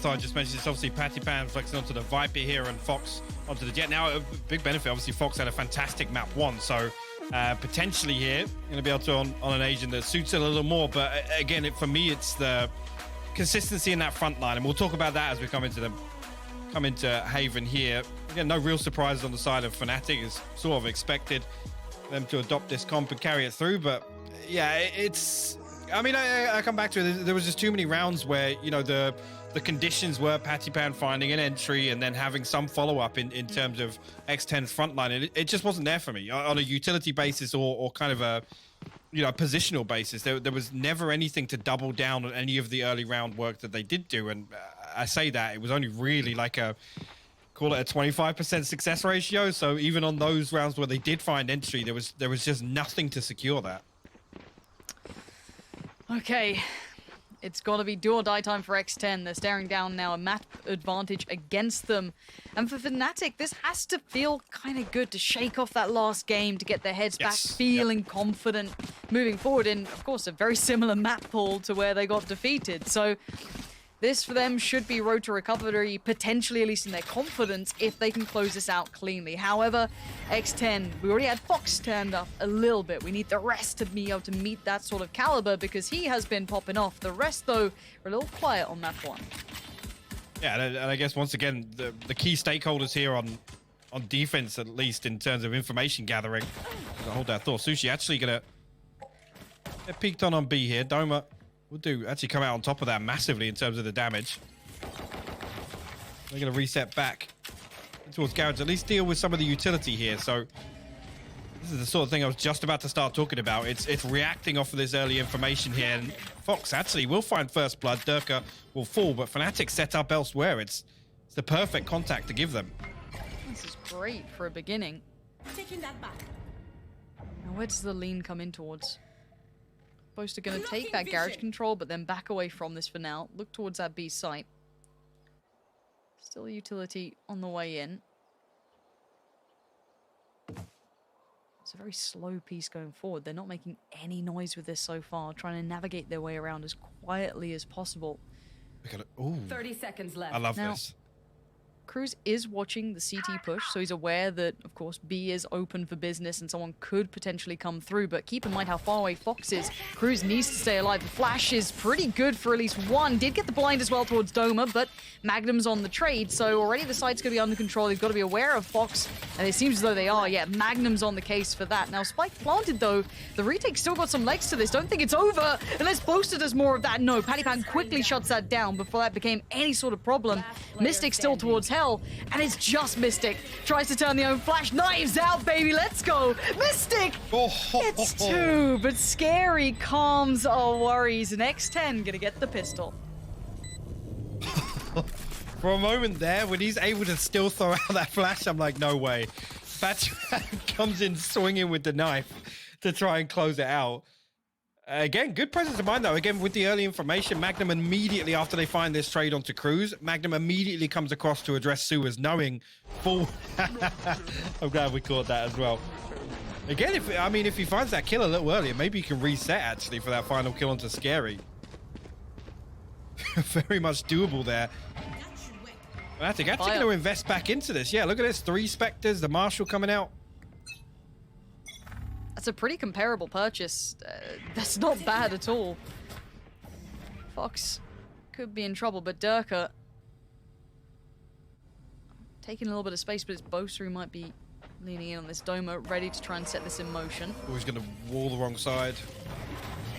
So I just mentioned it's obviously Patipan flexing onto the Viper here and Fox onto the Jet. Now, a big benefit, obviously, Fox had a fantastic map one, so potentially here, going to be able to on an Asian that suits it a little more. But again, for me, it's the consistency in that front line, and we'll talk about that as we come into Haven here. Again, no real surprises on the side of Fnatic. Is sort of expected them to adopt this comp and carry it through, but yeah, it's... I mean, I come back to it. There was just too many rounds where, you know, the conditions were Patipan finding an entry and then having some follow-up in terms of X10's frontline. And it just wasn't there for me on a utility basis or kind of a, you know, positional basis. There was never anything to double down on any of the early round work that they did do. And I say that, it was only really like call it a 25% success ratio. So even on those rounds where they did find entry, there was just nothing to secure that. Okay, it's got to be do or die time for X10. They're staring down now a map advantage against them. And for Fnatic, this has to feel kind of good to shake off that last game, to get their heads back feeling confident moving forward in, of course, a very similar map pool to where they got defeated. So this for them should be road to recovery, potentially at least in their confidence, if they can close this out cleanly. However, X10, we already had Fox turned up a little bit. We need the rest to be able to meet that sort of caliber because he has been popping off. The rest, though, are a little quiet on map one. Yeah, and I guess once again, the key stakeholders here on defense, at least in terms of information gathering. I'll hold that thought. Sushi actually gonna get peeked on B here. Doma will actually come out on top of that massively in terms of the damage. They're going to reset back towards Garage, at least deal with some of the utility here. So this is the sort of thing I was just about to start talking about. It's reacting off of this early information here. And Fox actually will find first blood. Durka will fall, but Fnatic set up elsewhere. It's the perfect contact to give them. This is great for a beginning. Taking that back. Now where does the lean come in towards? Supposed to going to take that garage control, but then back away from this for now. Look towards that B site. Still a utility on the way in. It's a very slow piece going forward. They're not making any noise with this so far, trying to navigate their way around as quietly as possible. Ooh, 30 seconds left. I love this. Cruz is watching the CT push, so he's aware that, of course, B is open for business and someone could potentially come through, but keep in mind how far away Fox is. Cruz needs to stay alive. The flash is pretty good for at least one. Did get the blind as well towards Doma, but Magnum's on the trade, so already the site's going to be under control. They've got to be aware of Fox, and it seems as though they are. Yeah, Magnum's on the case for that. Now, Spike planted, though. The retake's still got some legs to this. Don't think it's over unless Boaster does more of that. No, Patipan quickly shuts that down before that became any sort of problem. Mystic still towards Hell, and it's just Mystic. Tries to turn the own flash. Knives out, baby. Let's go. Mystic gets two, but Scary calms our worries. And X10 gonna get the pistol. For a moment there, when he's able to still throw out that flash, I'm like, no way. Patipan comes in swinging with the knife to try and close it out. Again, good presence of mind, though. Again, with the early information, Magnum immediately, after they find this trade onto Cruz, Magnum immediately comes across to address Suez, knowing full... I'm glad we caught that as well. Again, if he finds that kill a little earlier, maybe he can reset, actually, for that final kill onto Scary. Very much doable there. Fnatic actually going to invest back into this. Yeah, look at this. 3 Spectres, the Marshal coming out. That's a pretty comparable purchase. That's not bad at all. Fox could be in trouble, but Durka taking a little bit of space, but his Boaster who might be leaning in on this Doma, ready to try and set this in motion. Oh, he's going to wall the wrong side.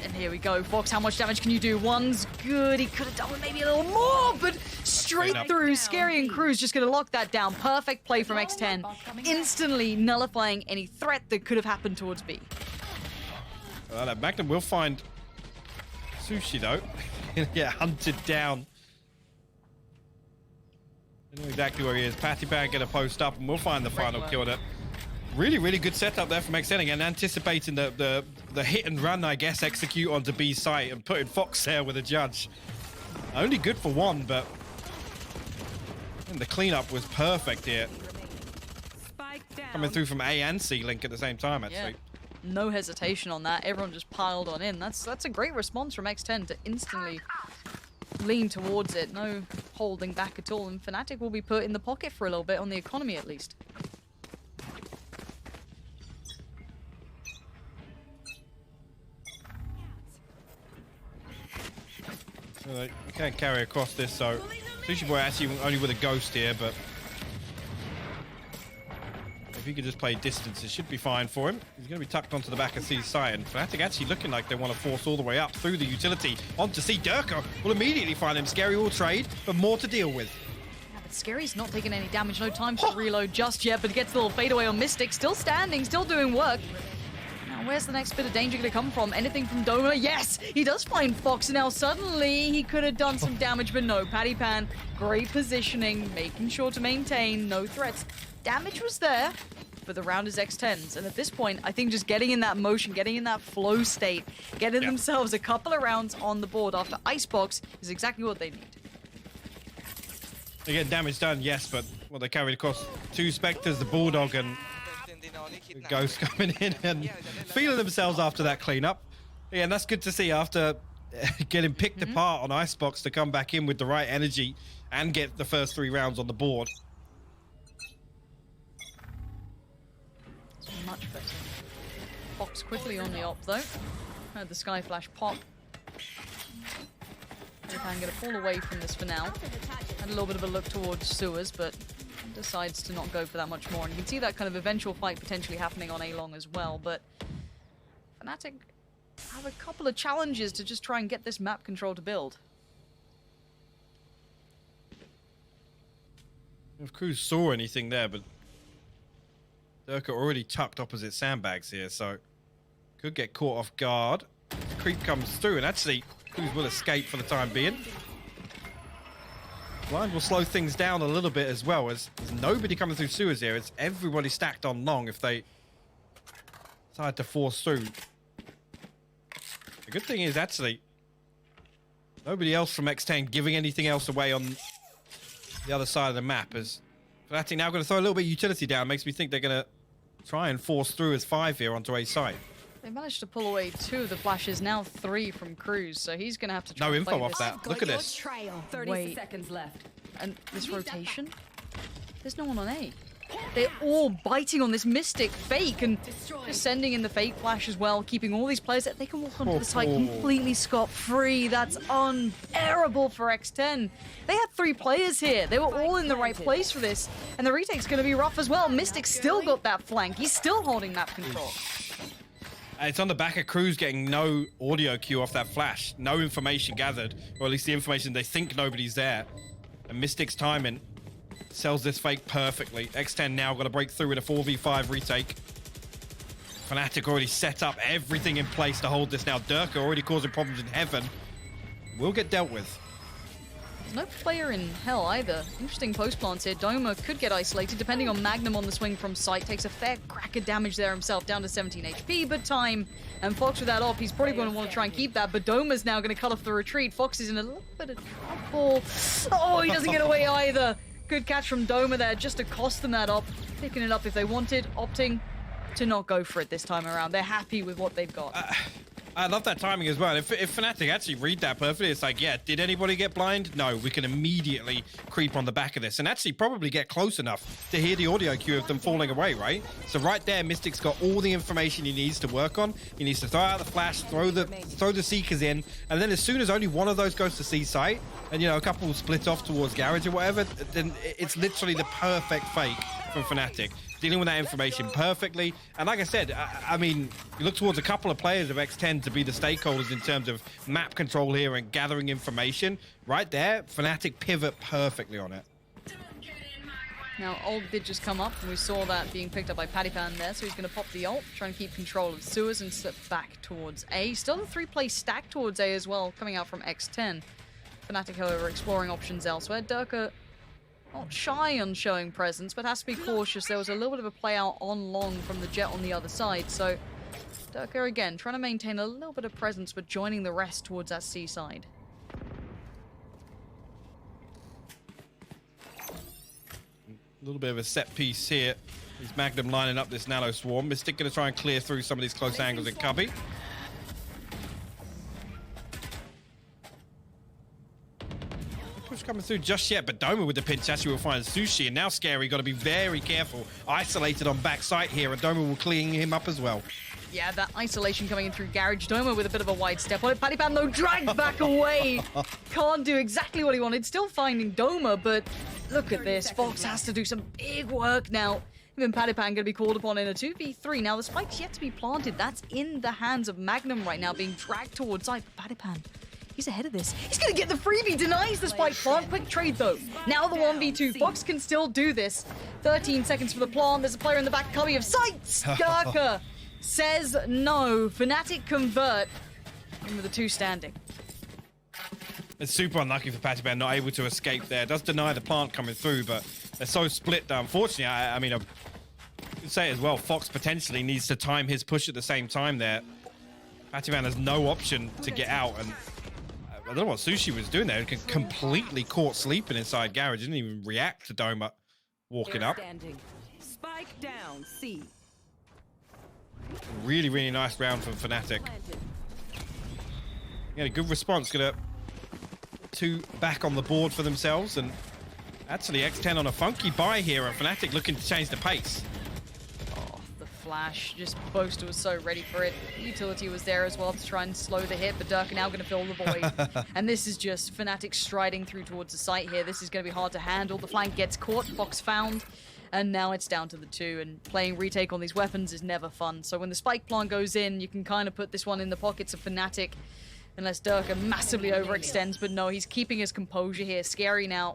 And here we go. Fox, how much damage can you do? One's good. He could have done with maybe a little more, but straight through. Scary and Cruz just going to lock that down. Perfect play from X10. Instantly nullifying any threat that could have happened towards B. Magnum will find Sushi, though. He'll get hunted down. I know exactly where he is. Patipan going to post up, and we'll find the final kill. Really, really good setup there from X10 again, anticipating the hit and run, I guess, execute onto B's site and putting Fox there with a judge. Only good for one, but the cleanup was perfect here. Coming through from A and C Link at the same time, actually. Yeah. No hesitation on that. Everyone just piled on in. That's a great response from X10 to instantly lean towards it. No holding back at all, and Fnatic will be put in the pocket for a little bit, on the economy at least. So they can't carry across this, so Sushi Boy actually only with a ghost here, but if he could just play distance, it should be fine for him. He's going to be tucked onto the back of C's side, and Fnatic actually looking like they want to force all the way up through the utility onto C. Durka will immediately find him. Scary will trade, but more to deal with. Yeah, but Scary's not taking any damage, no time for reload just yet, but gets a little fadeaway on Mystic, still standing, still doing work. Now, where's the next bit of danger going to come from? Anything from Doma? Yes, he does find Fox, and now suddenly he could have done some damage, but no. Patty Pan, great positioning, making sure to maintain, no threats. Damage was there, but the round is X10s, and at this point, I think just getting in that motion, getting in that flow state, getting themselves a couple of rounds on the board after Icebox is exactly what they need. They get damage done, yes, but they carried across two Spectres, the Bulldog and the Ghost coming in and feeling themselves after that cleanup. Yeah, and that's good to see after getting picked apart on Icebox to come back in with the right energy and get the first 3 rounds on the board. It's much better. Fox quickly on the op though. Heard the Sky Flash pop. I'm going to fall away from this for now. Had a little bit of a look towards sewers, but decides to not go for that much more. And you can see that kind of eventual fight potentially happening on A-Long as well, but Fnatic have a couple of challenges to just try and get this map control to build. If Cruz saw anything there, but Durka already tucked opposite sandbags here, so could get caught off guard. Creep comes through, and actually Cruz will escape for the time being. Blind will slow things down a little bit as well, as there's nobody coming through sewers here. It's everybody stacked on long if they decide to force through. The good thing is actually nobody else from X10 giving anything else away on the other side of the map. As Fnatic now going to throw a little bit of utility down, makes me think they're going to try and force through as 5 here onto A side. They managed to pull away 2 of the flashes, now 3 from Cruz, so he's going to have to try No and play info off this. that. Look at this. 30 seconds left. And this rotation? There's no one on A. They're all biting on this Mystic fake and just sending in the fake flash as well, keeping all these players that they can walk onto the site completely scot-free. That's unbearable for X10. They had 3 players here. They were all in the right place for this. And the retake's going to be rough as well. Mystic still got that flank. He's still holding map control. It's on the back of Cruz getting no audio cue off that flash. No information gathered, or at least the information they think nobody's there. And Mystic's timing sells this fake perfectly. X10 now got to break through with a 4v5 retake. Fnatic already set up everything in place to hold this now. Durka already causing problems in heaven. Will get dealt with. No player in hell either. Interesting post plants here. Doma could get isolated depending on Magnum on the swing from sight. Takes a fair crack of damage there himself, down to 17 HP, but time. And Fox with that op, he's probably going to want to try and keep that, but Doma's now going to cut off the retreat. Fox is in a little bit of trouble. Oh, he doesn't get away either. Good catch from Doma there, just to cost them that op. Picking it up if they wanted, opting to not go for it this time around. They're happy with what they've got. I love that timing as well. If Fnatic actually read that perfectly, it's like, yeah, did anybody get blind? No, we can immediately creep on the back of this and actually probably get close enough to hear the audio cue of them falling away, right? So right there, Mystic's got all the information he needs to work on. He needs to throw out the flash, throw the Seekers in, and then as soon as only one of those goes to C site, and, you know, a couple will split off towards Garage or whatever, then it's literally the perfect fake from Fnatic. Dealing with that information perfectly. And like I said, I mean, you look towards a couple of players of X10 to be the stakeholders in terms of map control here and gathering information. Right there, Fnatic pivot perfectly on it. Now, ult did just come up, and we saw that being picked up by Patty Pan there, so he's going to pop the ult, try and keep control of sewers and slip back towards A. Still the 3-play stack towards A as well, coming out from X10. Fnatic, however, exploring options elsewhere. Durka not shy on showing presence, but has to be cautious. There was a little bit of a play out on long from the Jet on the other side, so Durka again trying to maintain a little bit of presence, but joining the rest towards that C side. A little bit of a set piece here. Is Magnum lining up this Nano Swarm. Mystic going to try and clear through some of these close angles in Cubby. coming through just yet, but Doma with the pinch actually will find Sushi, and now Scary got to be very careful. Isolated on backside here, and Doma will clean him up as well. Yeah, that isolation coming in through Garage. Doma with a bit of a wide step on it. Pattypan, though, dragged back away. Can't do exactly what he wanted. Still finding Doma, but look at this. Fox has to do some big work now. Even Pattypan going to be called upon in a 2v3. Now, the spike's yet to be planted. That's in the hands of Magnum right now, being dragged towards side. But Pattypan, he's ahead of this. He's going to get the freebie. Denies the spike plant. Quick trade, though. Now the 1v2. Fox can still do this. 13 seconds for the plant. There's a player in the back coming of sight. Skurker says no. Fnatic convert. And with the 2 standing. It's super unlucky for Pattypan, not able to escape there. Does deny the plant coming through, but they're so split. Unfortunately, I mean, I could say as well, Fox potentially needs to time his push at the same time there. Pattypan has no option to get out, and I don't know what Sushi was doing there. He completely caught sleeping inside Garage. Didn't even react to Doma walking up. Spike down, C. Really, really nice round from Fnatic. Yeah, a good response. Gonna 2 back on the board for themselves, and actually X10 on a funky buy here, and Fnatic looking to change the pace. Oh, the flash. Just Boaster was so ready for it. Utility was there as well to try and slow the hit, but Durka now going to fill the void. And this is just Fnatic striding through towards the site here. This is going to be hard to handle. The flank gets caught. Fox found. And now it's down to the 2, and playing retake on these weapons is never fun. So when the spike plant goes in, you can kind of put this one in the pockets of Fnatic, unless Durka massively overextends. But no, he's keeping his composure here. Scary now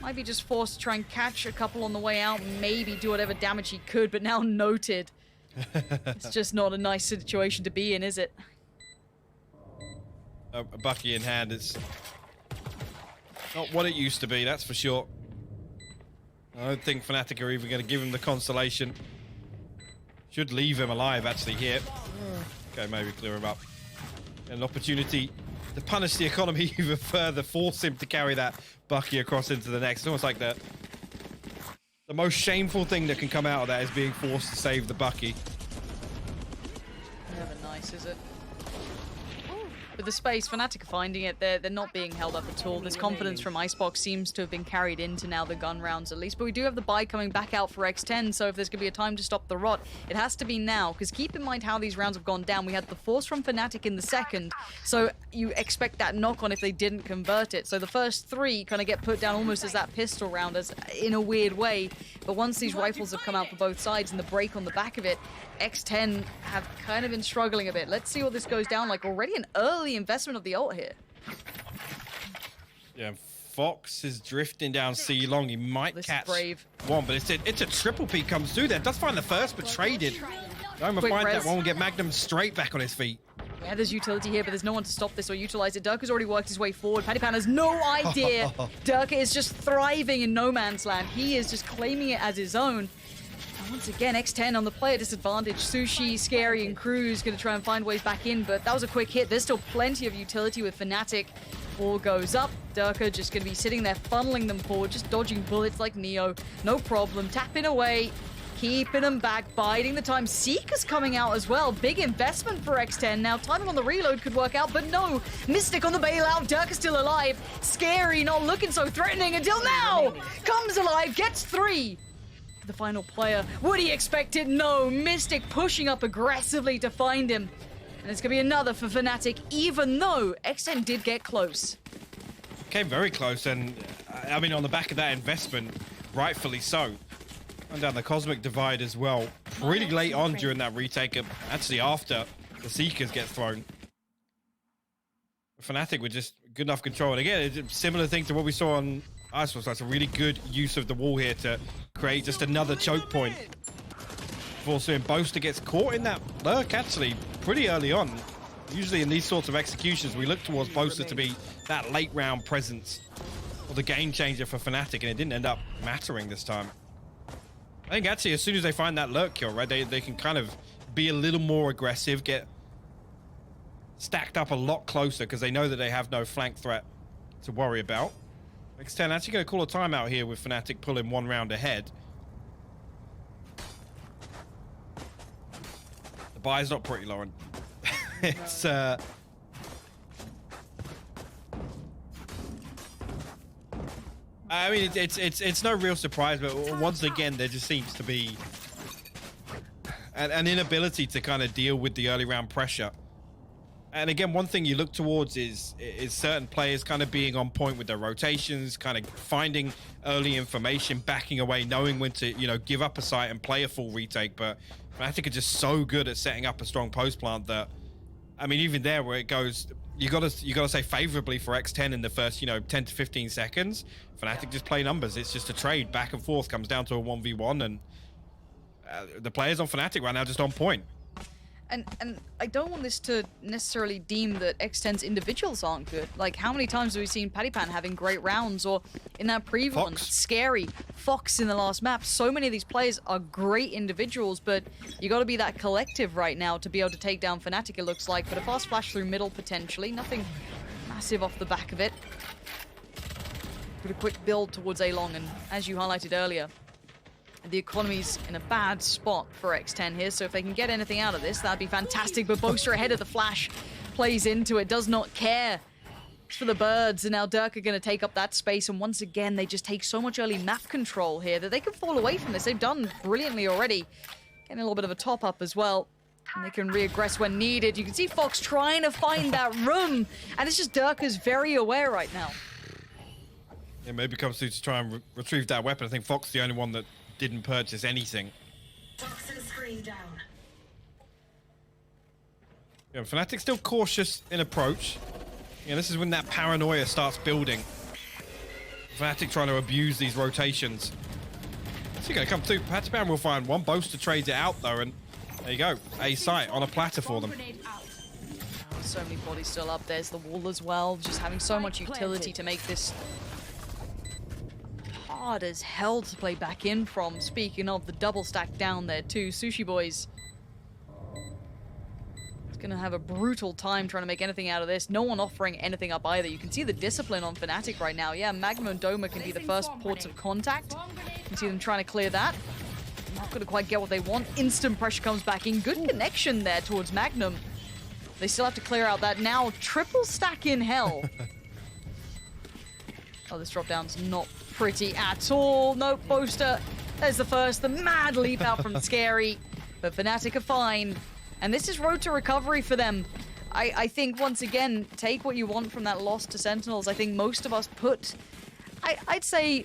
might be just forced to try and catch a couple on the way out, maybe do whatever damage he could, but now noted. It's just not a nice situation to be in, is it? A Bucky in hand, it's not what it used to be, that's for sure. I don't think Fnatic are even going to give him the consolation. Should leave him alive, actually, here. Okay, maybe clear him up. An opportunity to punish the economy even further, force him to carry that Bucky across into the next. It's almost like the most shameful thing that can come out of that is being forced to save the Bucky. Never nice, is it? With the space, Fnatic are finding it. They're not being held up at all. This confidence from Icebox seems to have been carried into now the gun rounds at least. But we do have the buy coming back out for X10, so if there's going to be a time to stop the rot, it has to be now. Because keep in mind how these rounds have gone down. We had the force from Fnatic in the second, so you expect that knock-on if they didn't convert it. So the first 3 kind of get put down almost as that pistol round, as in a weird way. But once these rifles have come out for both sides and the break on the back of it, X10 have kind of been struggling a bit. Let's see what this goes down like. Already an early investment of the ult here. Yeah, Fox is drifting down C long. He might catch one, but it's a triple peek comes through there. Does find the first, but traded. Doma find that one, will get Magnum straight back on his feet. Yeah, there's utility here, but there's no one to stop this or utilize it. Durka's already worked his way forward. Pattypan has no idea. Durka is just thriving in no man's land. He is just claiming it as his own. And once again, X10 on the player disadvantage. Sushi, Scary, and Cruz going to try and find ways back in, but that was a quick hit. There's still plenty of utility with Fnatic. Ball goes up. Durka just going to be sitting there, funneling them forward, just dodging bullets like Neo. No problem. Tapping away. Keeping them back, biding the time. Seeker's coming out as well. Big investment for X10. Now, timing on the reload could work out, but no. Mystic on the bailout. Durka's still alive. Scary, not looking so threatening until now. Comes alive, gets 3. The final player. Would he expect it? No. Mystic pushing up aggressively to find him. And it's going to be another for Fnatic, even though X10 did get close. Came very close, and I mean, on the back of that investment, rightfully so. And down the Cosmic Divide as well. Pretty late on during that retake, actually after the Seekers get thrown. Fnatic were just good enough control. And again, it's a similar thing to what we saw on Icebox. That's a really good use of the wall here to create just another choke point. Also, Boaster gets caught in that lurk, actually, pretty early on. Usually in these sorts of executions, we look towards Boaster to be that late round presence or the game changer for Fnatic, and it didn't end up mattering this time. I think actually as soon as they find that lurk kill, right, they can kind of be a little more aggressive, get stacked up a lot closer because they know that they have no flank threat to worry about. X10 actually going to call a timeout here with Fnatic pulling 1 round ahead. The buy's not pretty, Lauren. It's I mean, it's no real surprise, but once again, there just seems to be an inability to kind of deal with the early round pressure. And again, one thing you look towards is certain players kind of being on point with their rotations, kind of finding early information, backing away, knowing when to, you know, give up a site and play a full retake. But Fnatic are just so good at setting up a strong post plant that, I mean, even there where it goes, you gotta say favorably for X10 in the first, you know, 10 to 15 seconds. Fnatic just play numbers. It's just a trade back and forth, comes down to a 1v1, and the players on Fnatic right now just on point. And I don't want this to necessarily deem that X10's individuals aren't good. Like, how many times have we seen Pattypan having great rounds, or in that preview one, Scary, Fox in the last map? So many of these players are great individuals, but you got to be that collective right now to be able to take down Fnatic, it looks like. But a fast flash through middle, potentially. Nothing massive off the back of it. But a quick build towards A-Long, and as you highlighted earlier, the economy's in a bad spot for X10 here, so if they can get anything out of this, that'd be fantastic. But Boaster ahead of the flash, plays into it, does not care. It's for the birds, and now Dirk are going to take up that space, and once again, they just take so much early map control here that they can fall away from this. They've done brilliantly already. Getting a little bit of a top-up as well, and they can reaggress when needed. You can see Fox trying to find that room, and it's just Dirk is very aware right now. Yeah, maybe comes through to try and retrieve that weapon. I think Fox is the only one that didn't purchase anything. Toxin screen down. Yeah, Fnatic still cautious in approach. Yeah, this is when that paranoia starts building. Fnatic trying to abuse these rotations. So you're gonna come through. Pattypan will find one. Boaster trades it out though, and there you go. A site on a platter for them. So many bodies still up. There's the wall as well. Just having so much utility to make this hard as hell to play back in from. Speaking of the double stack down there too, Sushi Boys. It's gonna have a brutal time trying to make anything out of this. No one offering anything up either. You can see the discipline on Fnatic right now. Yeah, Magma and Doma can be the first ports of contact. You can see them trying to clear that. Not gonna quite get what they want. Instant pressure comes back in. Good connection there towards Magnum. They still have to clear out that now triple stack in hell. Oh, this drop down's not pretty at all. Nope, Boaster. There's the first, the mad leap out from Scary. But Fnatic are fine. And this is road to recovery for them. I think, once again, take what you want from that loss to Sentinels. I think most of us put... I'd say...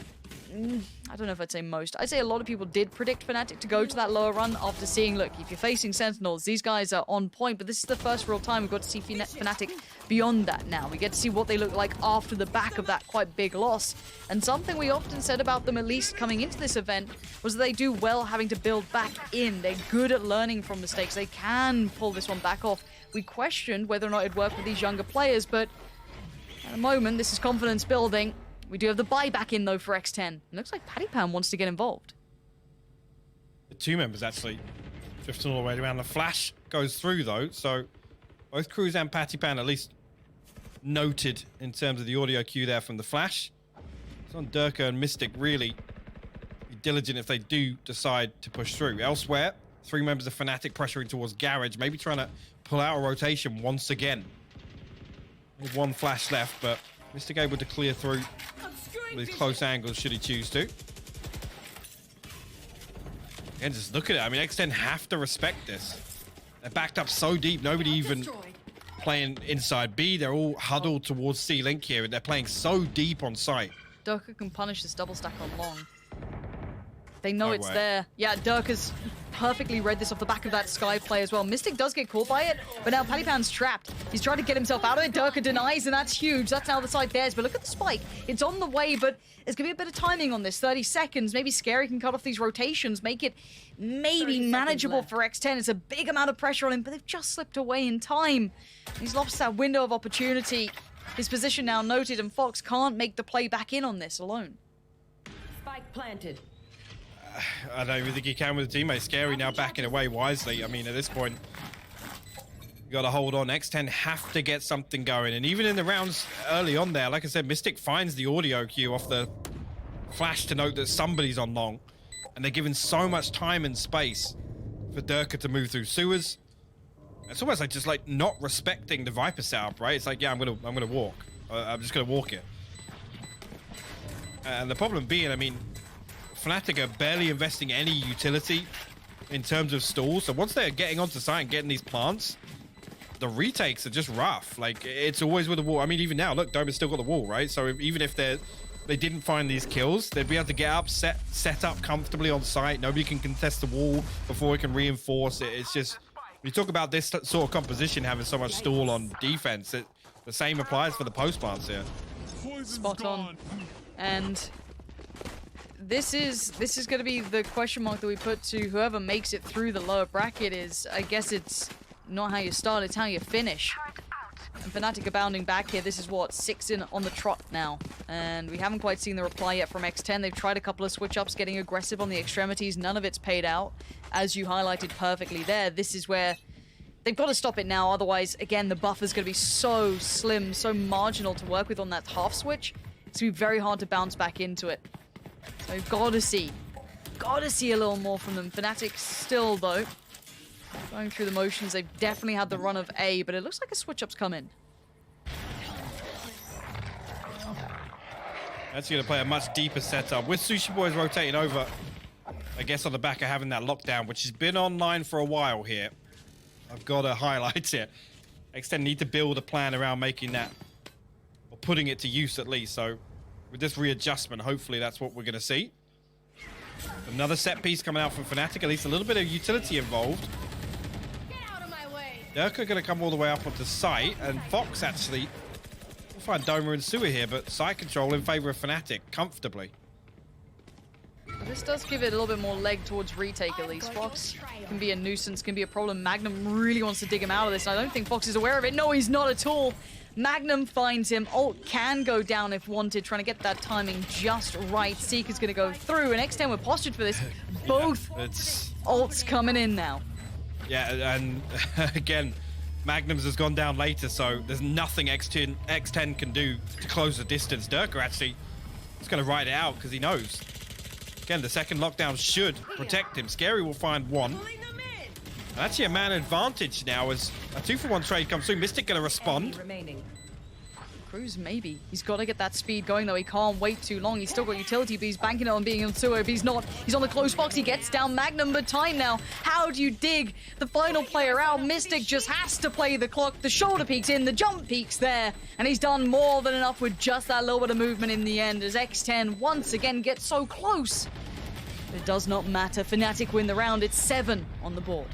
I don't know if I'd say most. I'd say a lot of people did predict Fnatic to go to that lower run after seeing, look, if you're facing Sentinels, these guys are on point, but this is the first real time we've got to see Fnatic beyond that now. We get to see what they look like after the back of that quite big loss. And something we often said about them, at least coming into this event, was that they do well having to build back in. They're good at learning from mistakes. They can pull this one back off. We questioned whether or not it'd work with these younger players, but at the moment, this is confidence building. We do have the buyback in, though, for X10. It looks like Pattypan wants to get involved. The two members, actually, drifting all the way around. The flash goes through, though, so both Cruz and Pattypan at least noted in terms of the audio cue there from the flash. It's on Durka and Mystic, really be diligent if they do decide to push through. Elsewhere, three members of Fnatic pressuring towards Garage, maybe trying to pull out a rotation once again. With one flash left, but Mystic able to clear through with close angles should he choose to. And just look at it. I mean, X10 have to respect this. They're backed up so deep. Nobody even playing inside B. They're all huddled towards C-Link here. And they're playing so deep on site. Durka can punish this double stack on long. They know it's there. Yeah, Durka's perfectly read this off the back of that Sky play as well. Mystic does get caught by it, but now Pattypan's trapped. He's trying to get himself out of it. Durka denies, and that's huge. That's now the side theirs. But look at the spike. It's on the way, but there's going to be a bit of timing on this. 30 seconds. Maybe Scary can cut off these rotations, make it maybe manageable for X10. It's a big amount of pressure on him, but they've just slipped away in time. He's lost that window of opportunity. His position now noted, and Fox can't make the play back in on this alone. Spike planted. I don't even think he can with the teammate. Scary now backing away wisely. I mean, at this point, you got to hold on. X10 have to get something going. And even in the rounds early on there, like I said, Mystic finds the audio cue off the flash to note that somebody's on long. And they're given so much time and space for Durka to move through sewers. It's almost like just like not respecting the Viper setup, right? It's like, yeah, I'm gonna walk. I'm just gonna walk it. And the problem being, I mean, Fnatic are barely investing any utility in terms of stalls. So once they're getting onto site and getting these plants, the retakes are just rough. Like, it's always with the wall. I mean, even now, look, Doma's still got the wall, right? So even if they didn't find these kills, they'd be able to get up, set up comfortably on site. Nobody can contest the wall before it can reinforce it. It's just, you talk about this sort of composition having so much stall on defense. The same applies for the post plants here. Spot on. And this is going to be the question mark that we put to whoever makes it through the lower bracket. Is, I guess it's not how you start, it's how you finish. And Fnatic are bounding back here. This is what, 6 in on the trot now. And we haven't quite seen the reply yet from X10. They've tried a couple of switch-ups, getting aggressive on the extremities. None of it's paid out. As you highlighted perfectly there, this is where they've got to stop it now. Otherwise, again, the buffer's going to be so slim, so marginal to work with on that half switch. It's going to be very hard to bounce back into it. So we've got to see a little more from them. Fnatic still, though, going through the motions. They've definitely had the run of A, but it looks like a switch-up's come in. That's going to play a much deeper setup. With Sushi Boys rotating over, I guess on the back of having that lockdown, which has been online for a while here. I've got to highlight it. X10 need to build a plan around making that, or putting it to use at least. So with this readjustment, hopefully that's what we're going to see. Another set piece coming out from Fnatic, at least a little bit of utility involved. Durka going to come all the way up onto site, and Fox actually will find Doma and Sewer here, but site control in favor of Fnatic comfortably. This does give it a little bit more leg towards retake at least. Fox can be a nuisance, can be a problem. Magnum really wants to dig him out of this, and I don't think Fox is aware of it. No, he's not at all. Magnum finds him. Ult can go down if wanted, trying to get that timing just right. Seeker's going to go through, and X10 were postured for this. Both ults coming in now. Yeah, and again, Magnums has gone down later, so there's nothing X10 can do to close the distance. Durka actually is going to ride it out because he knows. Again, the second lockdown should protect him. Scary will find one. And actually a man advantage now as a 2-for-1 trade comes through. Mystic going to respond. Cruz, maybe. He's got to get that speed going, though. He can't wait too long. He's still got utility, but he's banking it on being on sewer. If he's not, he's on the close box. He gets down Magnum, but time now. How do you dig the final player out? Mystic just has to play the clock. The shoulder peek's in, the jump peek's there, and he's done more than enough with just that little bit of movement in the end as X10 once again gets so close. But it does not matter. Fnatic win the round. It's 7 on the board.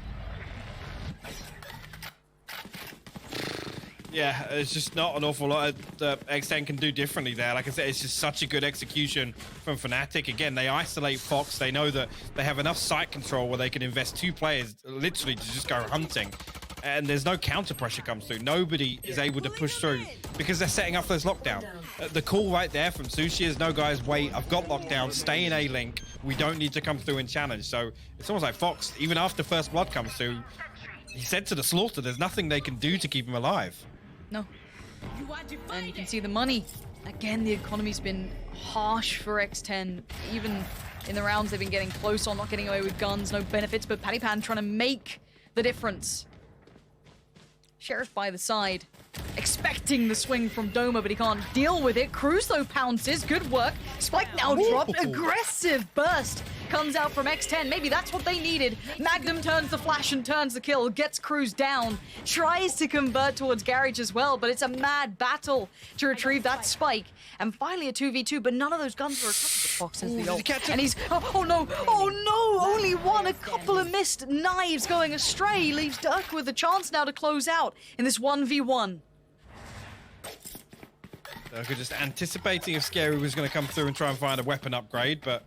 Yeah, it's just not an awful lot that X10 can do differently there. Like I said, it's just such a good execution from Fnatic. Again, they isolate Fox. They know that they have enough site control where they can invest 2 players literally to just go hunting. And there's no counter pressure comes through. Nobody is able to push through because they're setting up this lockdown. The call right there from Sushi is, no guys, wait, I've got lockdown, stay in A-Link. We don't need to come through and challenge. So it's almost like Fox, even after First Blood comes through, he said to the Slaughter, there's nothing they can do to keep him alive. No. And you can see the money. Again, the economy's been harsh for X10. Even in the rounds, they've been getting close on not getting away with guns, no benefits, but Pattypan trying to make the difference. Sheriff by the side, expecting the swing from Doma, but he can't deal with it. Cruz, though, pounces. Good work. Spike now dropped. Aggressive burst comes out from X10. Maybe that's what they needed. Magnum turns the flash and turns the kill. Gets Cruz down. Tries to convert towards Garage as well, but it's a mad battle to retrieve that spike. And finally a 2v2, but none of those guns were recovered. The Fox has the ult. And he's... Oh no! Oh no! Only one! A couple of missed knives going astray. Leaves Dirk with a chance now to close out in this 1v1. Dirk just anticipating if Scary was going to come through and try and find a weapon upgrade, but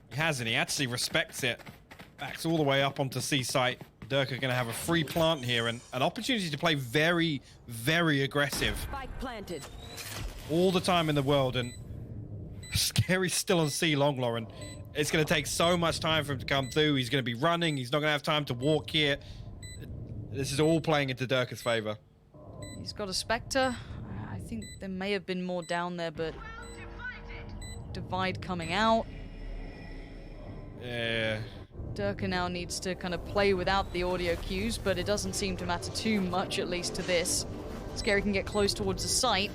he hasn't. He actually respects it. Backs all the way up onto C site. Dirk are going to have a free plant here and an opportunity to play very, very aggressive. Spike planted. All the time in the world, and Scary's still on C long, Lauren. It's going to take so much time for him to come through. He's going to be running. He's not going to have time to walk here. This is all playing into Dirk's favor. He's got a Spectre. I think there may have been more down there, but Divide coming out. Yeah. Durka now needs to kind of play without the audio cues, but it doesn't seem to matter too much, at least to this. Scary can get close towards the site.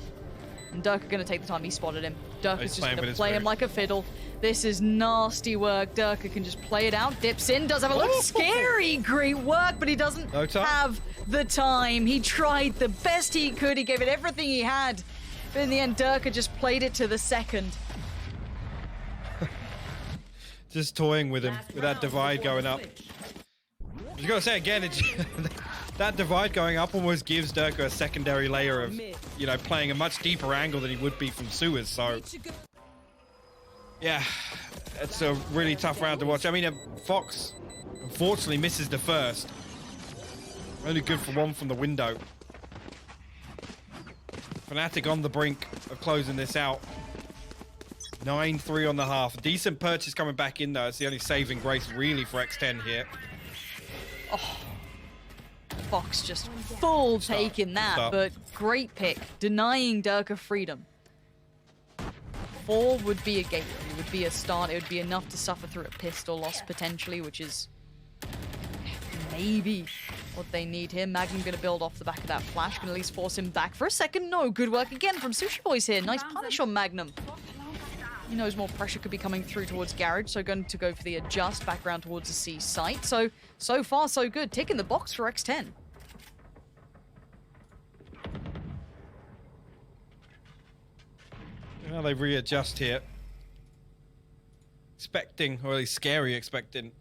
And Dirk are going to take the time. He spotted him. Dirk is He's just playing going with to his play him move. like a fiddle. This is nasty work. Dirk can just play it out. Dips in. Does have a look. Ooh. Scary. Great work, but he doesn't No time. have the time. He tried the best he could. He gave it everything he had. But in the end, Dirk just played it to the second. Just toying with him, Last with that round divide before going the up. switch. I was gonna say again, it's that divide going up almost gives Durka a secondary layer of, you know, playing a much deeper angle than he would be from Sewers. So, yeah, it's a really tough round to watch. I mean, Fox unfortunately misses the first. Only good for one from the window. Fnatic on the brink of closing this out. 9-3 on the half. Decent purchase coming back in though. It's the only saving grace really for X10 here. Fox just full taking that, Stop. but great pick. Denying Dirk of freedom. 4 would be a gateway. It would be a start. It would be enough to suffer through a pistol loss potentially, which is maybe what they need here. Magnum going to build off the back of that flash. Can at least force him back for a second. No, good work again from Sushi Boys here. Nice punish on Magnum. He knows more pressure could be coming through towards Garage, so going to go for the adjust back around towards the C site. So far, so good. Ticking the box for X10. Well, they readjust here. Expecting, or at least scary expecting,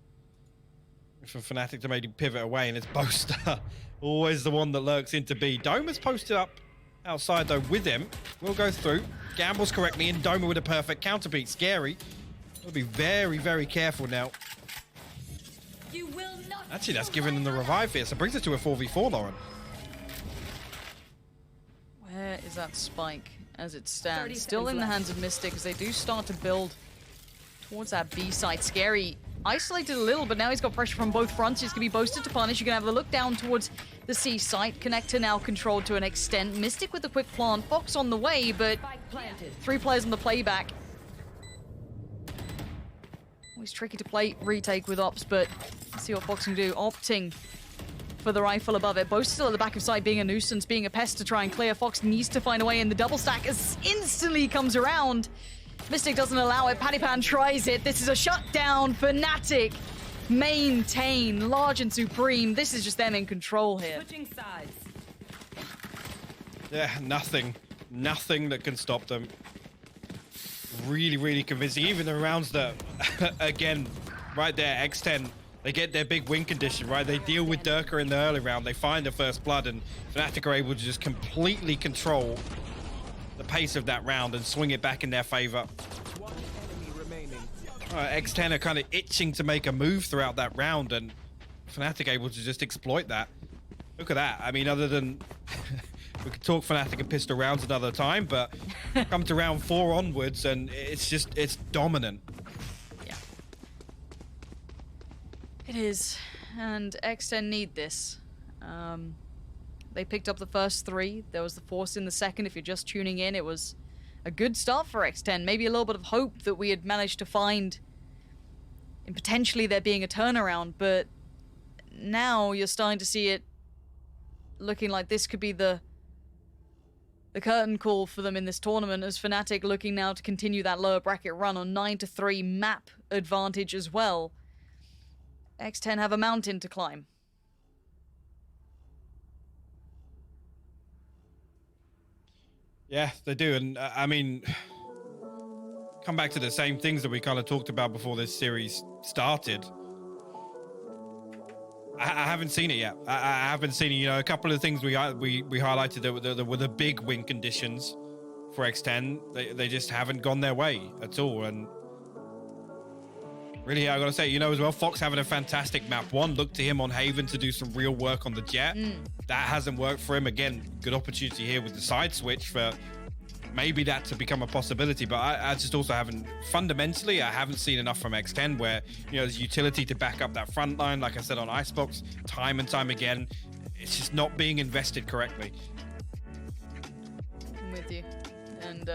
for Fnatic to maybe pivot away, and it's Boaster. Always the one that lurks into B. Doma's posted up outside though with him. We'll go through. Gambles correctly, and Doma with a perfect counterbeat. Scary. We'll be very, very careful now. You will not. Actually, that's giving them the revive here, so it brings it to a 4v4, Lauren. Where is that spike as it 30 stands? Still seconds in the left. hands of Mystic as they do start to build towards that B side. Scary isolated a little, but now he's got pressure from both fronts. He's going to be boasted to punish. You're going to have a look down towards the C site. Connector now controlled to an extent. Mystic with a quick plant. Fox on the way, but Spike planted. 3 players on the playback. Always tricky to play retake with Ops, but let's see what Fox can do. Opting for the rifle above it. Both still at the back of sight, being a nuisance, being a pest to try and clear. Fox needs to find a way in. The double stack as instantly comes around. Mystic doesn't allow it. Panipan tries it. This is a shutdown. Fnatic maintain. Large and supreme. This is just them in control here. Switching sides. Yeah, nothing that can stop them. Really, really convincing. Even the rounds that, again, right there, X10, they get their big win condition, right? They deal with Durka in the early round. They find the first blood, and Fnatic are able to just completely control the pace of that round and swing it back in their favor. X10 are kind of itching to make a move throughout that round, and Fnatic able to just exploit that. Look at that. I mean, other than we could talk Fnatic and pistol rounds another time, but come to round 4 onwards, and it's dominant. Yeah. It is. And X10 need this. They picked up the first 3. There was the force in the second. If you're just tuning in, it was a good start for X10. Maybe a little bit of hope that we had managed to find in potentially there being a turnaround, but now you're starting to see it looking like this could be the curtain call for them in this tournament, as Fnatic looking now to continue that lower bracket run on 9-3 map advantage as well. X10 have a mountain to climb. Yeah, they do. And I mean, come back to the same things that we kind of talked about before this series started. I haven't seen it yet. I haven't seen it. You know, a couple of things we highlighted that were the big win conditions for X10. They just haven't gone their way at all. And really, I gotta say, you know, as well, Fox having a fantastic map 1. Look to him on Haven to do some real work on the Jet. That hasn't worked for him. Again, good opportunity here with the side switch for maybe that to become a possibility. But I just also haven't, fundamentally, I haven't seen enough from X10 where, you know, there's utility to back up that front line. Like I said on Icebox, time and time again, it's just not being invested correctly. I'm with you. And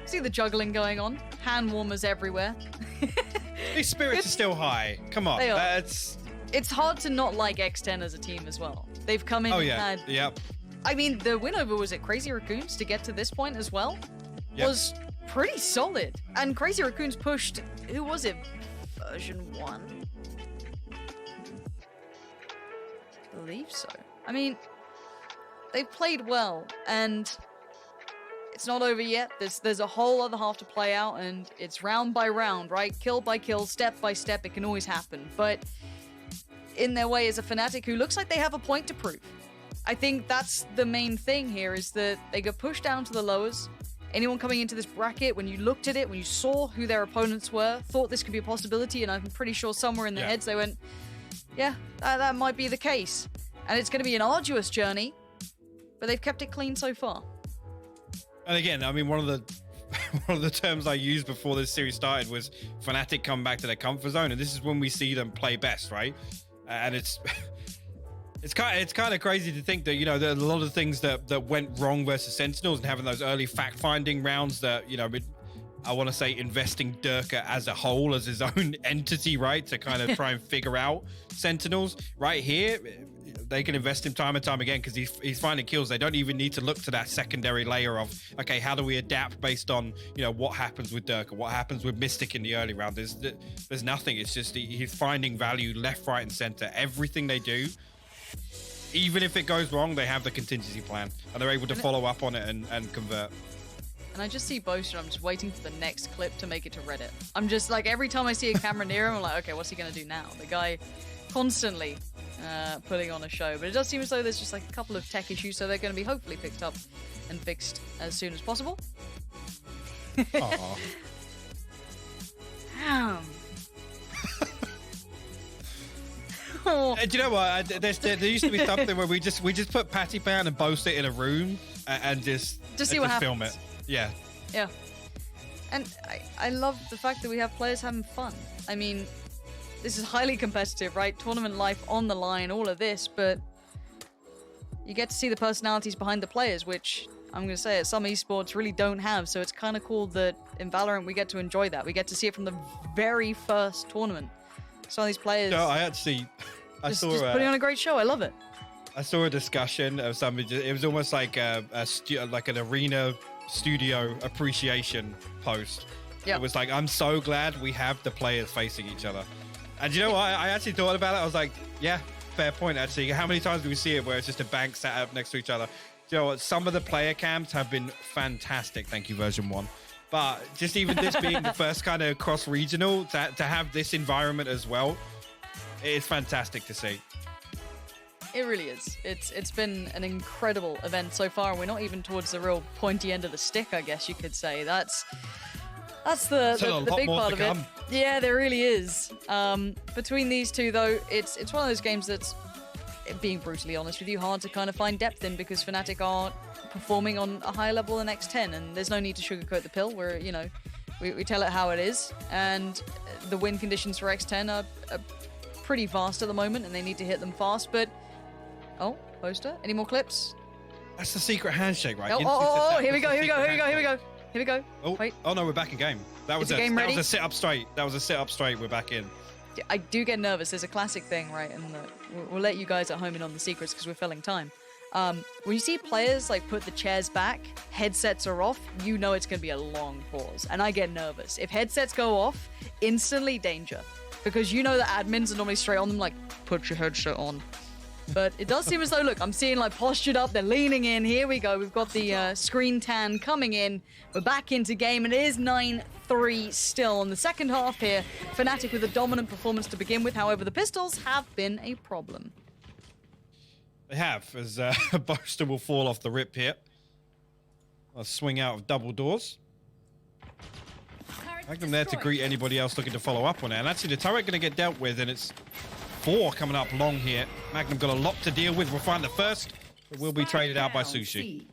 see the juggling going on. Hand warmers everywhere. These spirits are still high. Come on. They are. It's It's hard to not like X10 as a team as well. They've come in oh and yeah. had Yep. I mean, the win over, was it Crazy Raccoons to get to this point as well? Yep. Was pretty solid. And Crazy Raccoons pushed, who was it? Version 1? I believe so. I mean, they played well, and it's not over yet. There's a whole other half to play out, and it's round by round, right? Kill by kill, step by step. It can always happen. But in their way is a Fnatic who looks like they have a point to prove. I think that's the main thing here, is that they got pushed down to the lowers. Anyone coming into this bracket, when you looked at it, when you saw who their opponents were, thought this could be a possibility, and I'm pretty sure somewhere in their heads they went, yeah, that might be the case. And it's going to be an arduous journey, but they've kept it clean so far. And again, I mean, one of the terms I used before this series started was Fnatic come back to their comfort zone, and this is when we see them play best, right? And it's kind of crazy to think that, you know, there are a lot of things that went wrong versus Sentinels, and having those early fact-finding rounds that, you know, I want to say investing Durka as a whole, as his own entity, right, to kind of try and figure out Sentinels. Right here, they can invest him time and time again because he's finding kills. They don't even need to look to that secondary layer of, okay, how do we adapt based on, you know, what happens with Durka, what happens with Mystic in the early round. There's nothing. It's just he's finding value left, right, and center. Everything they do, even if it goes wrong, they have the contingency plan, and they're able to follow up on it and convert. And I just see Boaster, I'm just waiting for the next clip to make it to Reddit. I'm just like, every time I see a camera near him, I'm like, okay, what's he gonna do now? The guy constantly putting on a show. But it does seem as though there's just like a couple of tech issues, so they're gonna be hopefully picked up and fixed as soon as possible. Aww. Damn. Do you know what? There used to be something where we just put Patty Pan and Boaster in a room and just see what happens. Film it. Yeah. Yeah. And I love the fact that we have players having fun. I mean, this is highly competitive, right? Tournament life on the line, all of this, but you get to see the personalities behind the players, which I'm going to say at some esports really don't have. So it's kind of cool that in Valorant we get to enjoy that. We get to see it from the very first tournament. Some of these players. No, I actually, I saw just putting on a great show. I love it. I saw a discussion of somebody. It was almost like like an arena studio appreciation post. Yep. It was like, I'm so glad we have the players facing each other. And you know what? I actually thought about it. I was like, yeah, fair point. Actually, how many times do we see it where it's just a bank sat up next to each other? You know what? Some of the player cams have been fantastic. Thank you, version 1. But just even this being the first kind of cross-regional, to have this environment as well, it's fantastic to see. It really is. It's been an incredible event so far, and we're not even towards the real pointy end of the stick, I guess you could say. That's the big part of it. Yeah, there really is. Between these two, though, it's one of those games that's, being brutally honest with you, hard to kind of find depth in, because Fnatic are performing on a higher level than X10, and there's no need to sugarcoat the pill. We're, you know, we tell it how it is, and the win conditions for X10 are pretty vast at the moment, and they need to hit them fast. But Poster, any more clips? That's the secret handshake, right? Here we go. Oh, wait. Oh no, we're back in game. That was ready? was a sit up straight. That was a sit up straight. We're back in. I do get nervous. There's a classic thing, right? And we'll let you guys at home in on the secrets because we're filling time. When you see players like put the chairs back, headsets are off, you know it's going to be a long pause. And I get nervous. If headsets go off, instantly danger. Because you know the admins are normally straight on them like, put your headset on. But it does seem as though, look, I'm seeing like postured up, they're leaning in. Here we go. We've got the screen tan coming in. We're back into game, and it is 9-3 still on the second half here. Fnatic with a dominant performance to begin with. However, the pistols have been a problem. They have, as Boaster will fall off the rip here. I'll swing out of double doors. Magnum there to greet anybody else looking to follow up on it. And actually, the turret going to get dealt with, and it's 4 coming up long here. Magnum got a lot to deal with. We'll find the first, but will be traded out by Sushi.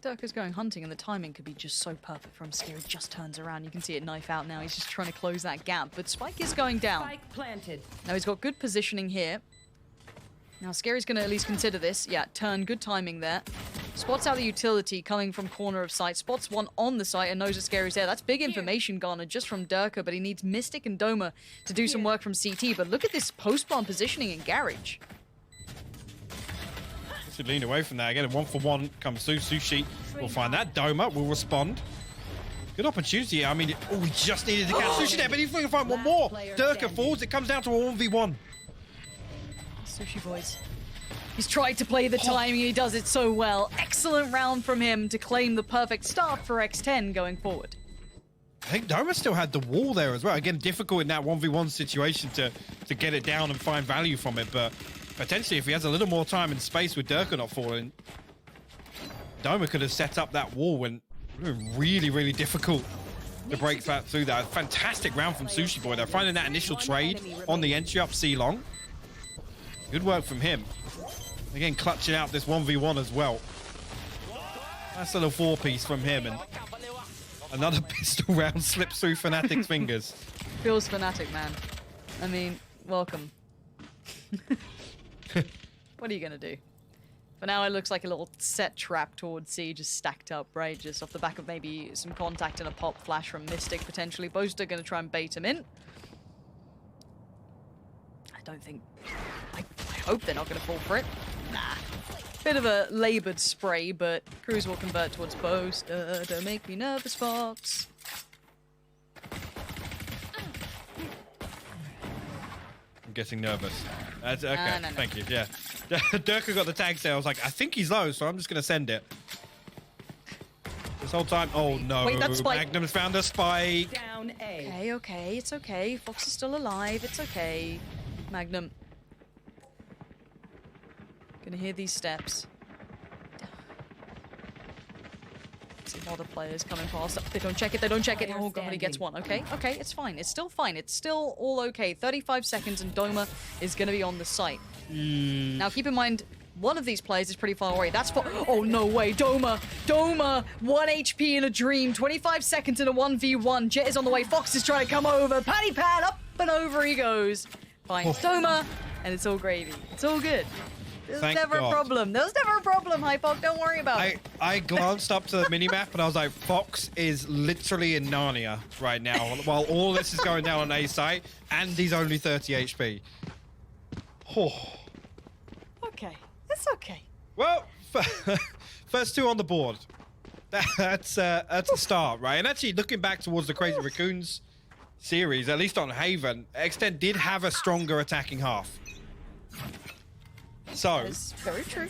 Durka's going hunting, and the timing could be just so perfect from Scary. Just turns around. You can see it knife out now. He's just trying to close that gap, but Spike is going down. Spike planted. Now he's got good positioning here. Now Scary's going to at least consider this. Yeah, turn, good timing there. Spots out the utility coming from corner of sight. Spots one on the site and knows that Scary's there. That's big information garnered just from Durka, but he needs Mystic and Doma to do some work from CT. But look at this post-bomb positioning in Garage. Should lean away from that. Again, a 1-for-1 comes through. Sushi will find that. Doma will respond. Good opportunity. I mean, oh, we just needed to catch Sushi there, but he's going to find one more. Durka falls. It comes down to a 1v1. Sushi boys. He's tried to play the timing, and he does it so well. Excellent round from him to claim the perfect start for X10 going forward. I think Doma still had the wall there as well. Again, difficult in that 1v1 situation to get it down and find value from it, but potentially if he has a little more time and space with Durka not falling, Doma could have set up that wall when really, really difficult to break that through that. Fantastic round from Sushi Boy. They're finding that initial trade on the entry up C long. Good work from him. Again, clutching out this 1v1 as well. Nice little 4-piece from him, and another pistol round slips through Fnatic's fingers. Feels Fnatic, man. I mean, welcome. What are you gonna do? For now, it looks like a little set trap towards C, just stacked up, right? Just off the back of maybe some contact and a pop flash from Mystic, potentially. Boaster gonna try and bait him in. I don't think... I hope they're not gonna fall for it. Nah. Bit of a labored spray, but Cruz will convert towards Boaster. Don't make me nervous, Fox. I'm getting nervous. That's okay. No. Thank you. Yeah. Durka got the tag there. I was like, I think he's low, so I'm just going to send it. This whole time. Oh, no. Wait, that's Spike. Magnum's found a spike. Down A. Okay, it's okay. Fox is still alive. It's okay. Magnum. Gonna hear these steps. See a lot of players coming past. They don't check it, they don't check it. Oh god, he gets one. Okay, it's fine. It's still fine. It's still all okay. 35 seconds and Doma is gonna be on the site. Now keep in mind, one of these players is pretty far away. That's for... Oh, no way. Doma, 1 HP in a dream. 25 seconds in a 1v1. Jet is on the way. Fox is trying to come over. Patty Pat, up and over he goes. Finds Doma, and it's all gravy. It's all good. There's never a problem. There's never a problem, Hypok. Don't worry about it. I glanced up to the minimap and I was like, Fox is literally in Narnia right now while all this is going down on A site and he's only 30 HP. Oh. Okay. It's okay. Well, first two on the board. That's a start, right? And actually, looking back towards the Crazy Raccoons series, at least on Haven, X10 did have a stronger attacking half. So, That's very true.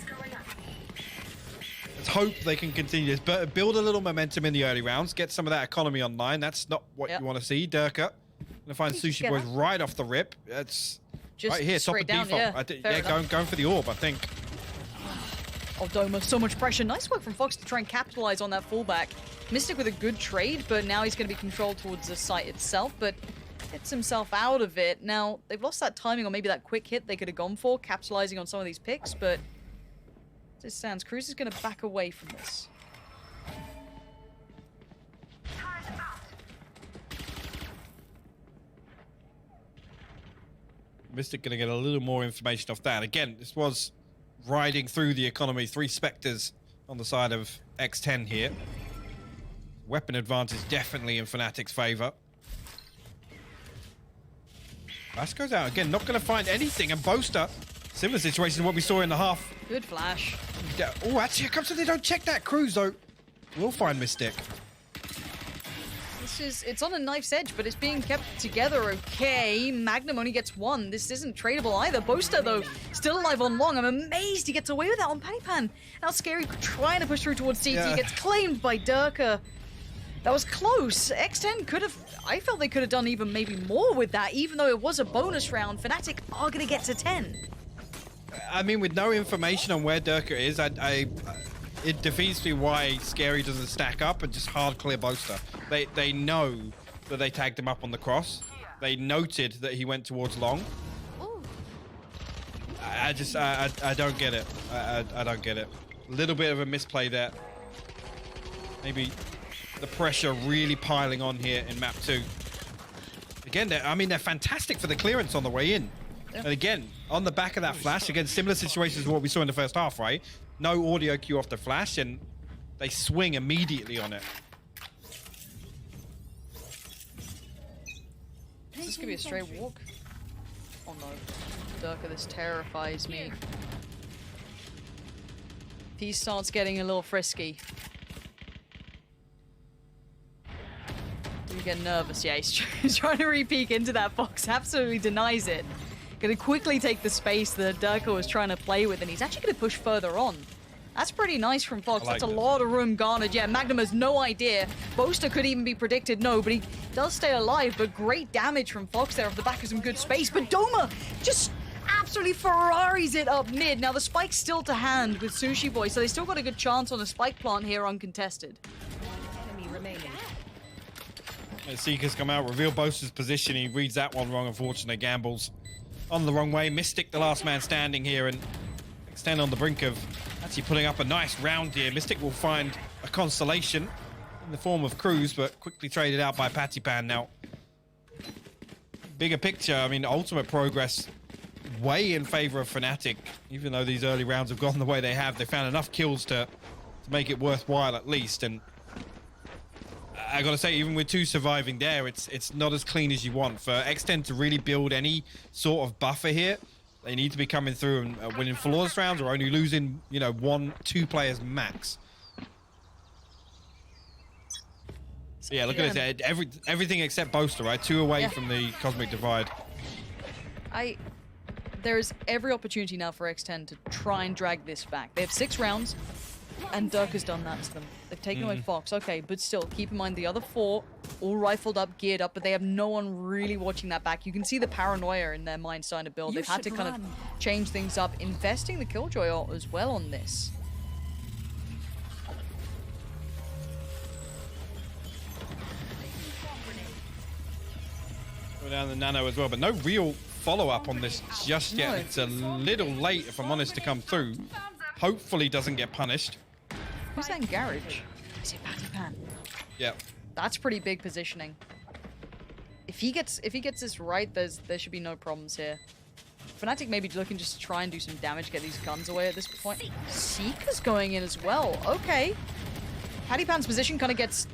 let's hope they can continue this, but build a little momentum in the early rounds, get some of that economy online. That's not what you want to see. Durka gonna find Sushi Boys right off the rip. That's Just right here, top of straight down, default. Going for the orb, I think. Oh, Doma, so much pressure. Nice work from Fox to try and capitalize on that fallback. Mystic with a good trade, but now he's going to be controlled towards the site itself, but gets himself out of it. Now, they've lost that timing or maybe that quick hit they could have gone for, capitalizing on some of these picks, but as it stands, Cruz is going to back away from this. Mystic going to get a little more information off that. Again, this was riding through the economy. 3 Spectres on the side of X10 here. Weapon advantage definitely in Fnatic's favor. Flash goes out again, not going to find anything. And Boaster, similar situation to what we saw in the half. Good flash. Oh, actually, here comes they don't check that. Cruz, though, will find Mystic. It's on a knife's edge, but it's being kept together okay. Magnum only gets 1. This isn't tradable either. Boaster, though, still alive on long. I'm amazed he gets away with that on Patty Pan. Now Scary trying to push through towards CT. Gets claimed by Durka. That was close. X10 could have... I felt they could have done even maybe more with that, even though it was a bonus round. Fnatic are going to get to 10. I mean, with no information on where Durka is, it defeats me why Scary doesn't stack up and just hard clear Boaster. They know that they tagged him up on the cross. They noted that he went towards long. Ooh. I don't get it. I don't get it. A little bit of a misplay there. Maybe the pressure really piling on here in map 2. Again, they're fantastic for the clearance on the way in. Yeah. And again, on the back of that flash, again, similar situations to what we saw in the first half, right? No audio cue off the flash, and they swing immediately on it. Is this gonna be a straight walk? Oh no. Durka, this terrifies me. He starts getting a little frisky. You get nervous. Yeah, he's trying to re-peek into that. Fox absolutely denies it. Gonna quickly take the space that Durko was trying to play with, and he's actually gonna push further on. That's pretty nice from Fox. That's a lot of room garnered. Yeah, Magnum has no idea. Boaster could even be predicted. No, but he does stay alive. But great damage from Fox there off the back of some good space. But Doma just absolutely Ferraris it up mid. Now the spike's still to hand with Sushi Boy, so they still got a good chance on a spike plant here uncontested. Enemy remaining. Seekers come out, reveal Boaster's position. He reads that one wrong, unfortunately. Gambles on the wrong way. Mystic, the last man standing here, and X10 on the brink of actually putting up a nice round here. Mystic will find a consolation in the form of Cruz, but quickly traded out by Patipan. Now, bigger picture, I mean, ultimate progress way in favor of Fnatic. Even though these early rounds have gone the way they have, they found enough kills to make it worthwhile at least. And I gotta say, even with 2 surviving there, it's not as clean as you want. For X10 to really build any sort of buffer here, they need to be coming through and winning flawless rounds or only losing, you know, 1-2 players max. So yeah, look at this. Everything except Boaster, right? 2 away from the Cosmic Divide. There's every opportunity now for X10 to try and drag this back. They have 6 rounds, and Dirk has done that to them. They've taken away Fox, okay, but still, keep in mind the other 4, all rifled up, geared up, but they have no one really watching that back. You can see the paranoia in their mind starting to build. They've had to kind of change things up, investing the Killjoy ult as well on this. Go down the Nano as well, but no real follow-up on this just yet. No. It's a little late, if I'm honest, to come through. Hopefully doesn't get punished. Who's that in Garage? Is it Patipan? Yeah. That's pretty big positioning. If he gets this right, there should be no problems here. Fnatic maybe looking just to try and do some damage, get these guns away at this point. Seeker's going in as well. Okay. Patipan's position kind of gets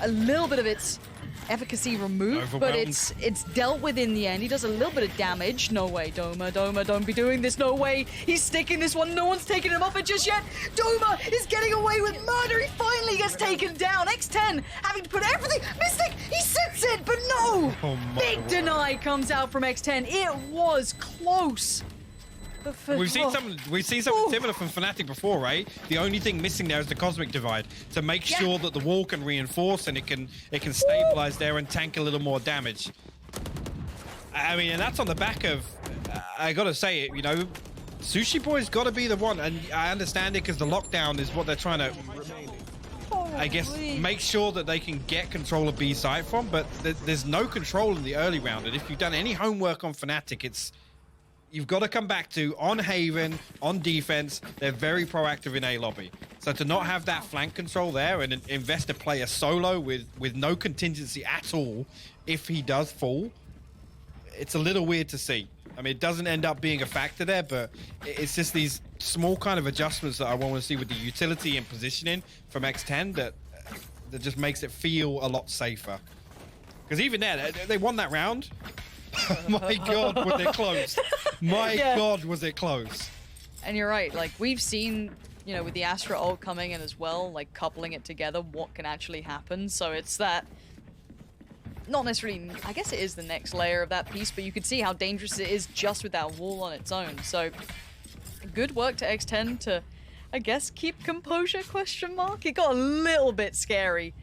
a little bit of its efficacy removed, but it's dealt with in the end. He does a little bit of damage. No way, Doma, don't be doing this. No way. He's sticking this one. No one's taking him off it just yet. Doma is getting away with murder. He finally gets taken down. X10 having to put everything. Mystic, he sits it, but no. Big deny comes out from X10. It was close. We've seen something similar from Fnatic before, right? The only thing missing there is the Cosmic Divide to make sure that the wall can reinforce and it can stabilize there and tank a little more damage. I mean, and that's on the back of, I gotta say it, you know, Sushi Boy's gotta be the one, and I understand it because the lockdown is what they're trying to, I guess, make sure that they can get control of B side from, but there's no control in the early round, and if you've done any homework on Fnatic, you've got to come back to, on Haven, on defense, they're very proactive in A lobby. So to not have that flank control there and invest a player solo with no contingency at all, if he does fall, it's a little weird to see. I mean, it doesn't end up being a factor there, but it's just these small kind of adjustments that I want to see with the utility and positioning from X10 that just makes it feel a lot safer. Because even there, they won that round. My God, was it close. My God, was it close. And you're right, like, we've seen, you know, with the Astra ult coming in as well, like, coupling it together, what can actually happen. So it's that, not necessarily, I guess it is the next layer of that piece, but you can see how dangerous it is just with that wall on its own. So, good work to X10 to, I guess, keep composure, question mark? It got a little bit scary.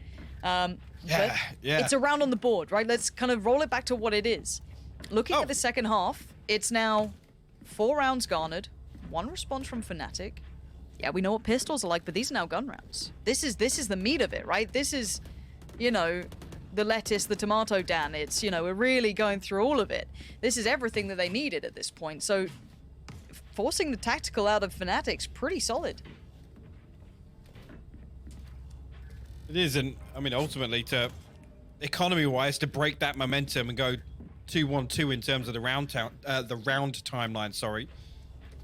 It's a round on the board, right? Let's kind of roll it back to what it is. Looking at the second half, it's now 4 rounds garnered, 1 response from Fnatic. Yeah, we know what pistols are like, but these are now gun rounds. This is the meat of it, right? This is, you know, the lettuce, the tomato, Dan. It's, you know, we're really going through all of it. This is everything that they needed at this point. So, forcing the tactical out of Fnatic's pretty solid. It is, and I mean, ultimately, to economy-wise, to break that momentum and go 2-1-2 in terms of the round timeline, sorry,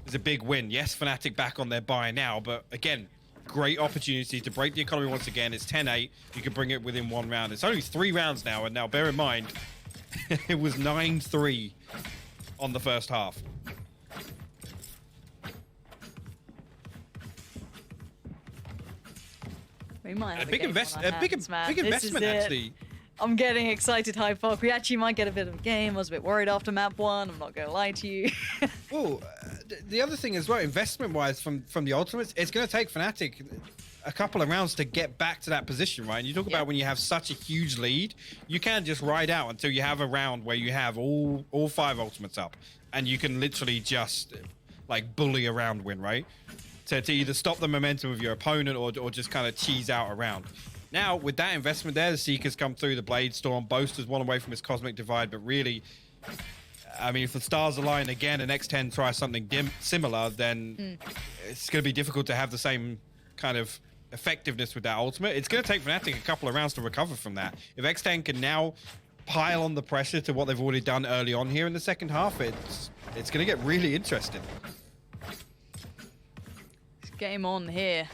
is a big win. Yes, Fnatic back on their buy now, but again, great opportunity to break the economy once again. It's 10-8. You can bring it within 1 round. It's only 3 rounds now, and now bear in mind, it was 9-3 on the first half. We might have A big game on our hands, man. big This is investment it. actually. I'm getting excited, Hypok. We actually might get a bit of a game. I was a bit worried after map 1. I'm not going to lie to you. Well, the other thing as well, investment-wise from the Ultimates, it's going to take Fnatic a couple of rounds to get back to that position, right? And you talk about when you have such a huge lead, you can't just ride out until you have a round where you have all 5 Ultimates up, and you can literally just like bully a round win, right? To either stop the momentum of your opponent or just kind of cheese out a round. Now, with that investment there, the Seekers come through, the Blade Storm, Boaster's one away from his Cosmic Divide, but really, I mean, if the stars align again and X10 tries something similar, then it's going to be difficult to have the same kind of effectiveness with that ultimate. It's going to take Fnatic a couple of rounds to recover from that. If X10 can now pile on the pressure to what they've already done early on here in the second half, it's going to get really interesting. Game on here.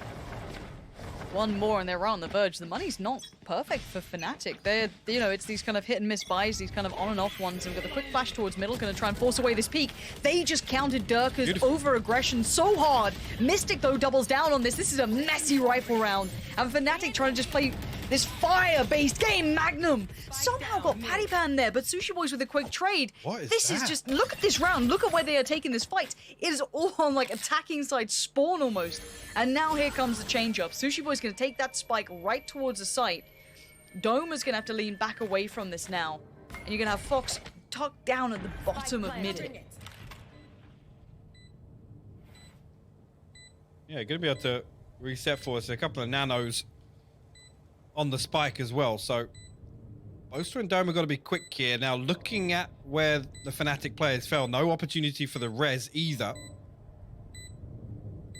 One more and they're right on the verge. The money's not perfect for Fnatic. They're, you know, it's these kind of hit and miss buys, these kind of on and off ones. And with a quick flash towards middle, going to try and force away this peak. They just countered Durka's over-aggression so hard. Mystic, though, doubles down on this. This is a messy rifle round. And Fnatic trying to just play this fire-based game. Magnum somehow got Patty Pan there, but Sushi Boys with a quick trade. What is this that? is just, look at this round. Look at where they are taking this fight. It is all on like attacking side spawn almost. And now here comes the change-up. Sushi Boy's going to take that spike right towards the site. Doma's going to have to lean back away from this now. And you're going to have Fox tucked down at the bottom of mid. Yeah, going to be able to reset for us a couple of nanos on the spike as well. So Boaster and Doma got to be quick here. Now looking at where the Fnatic players fell, no opportunity for the res either.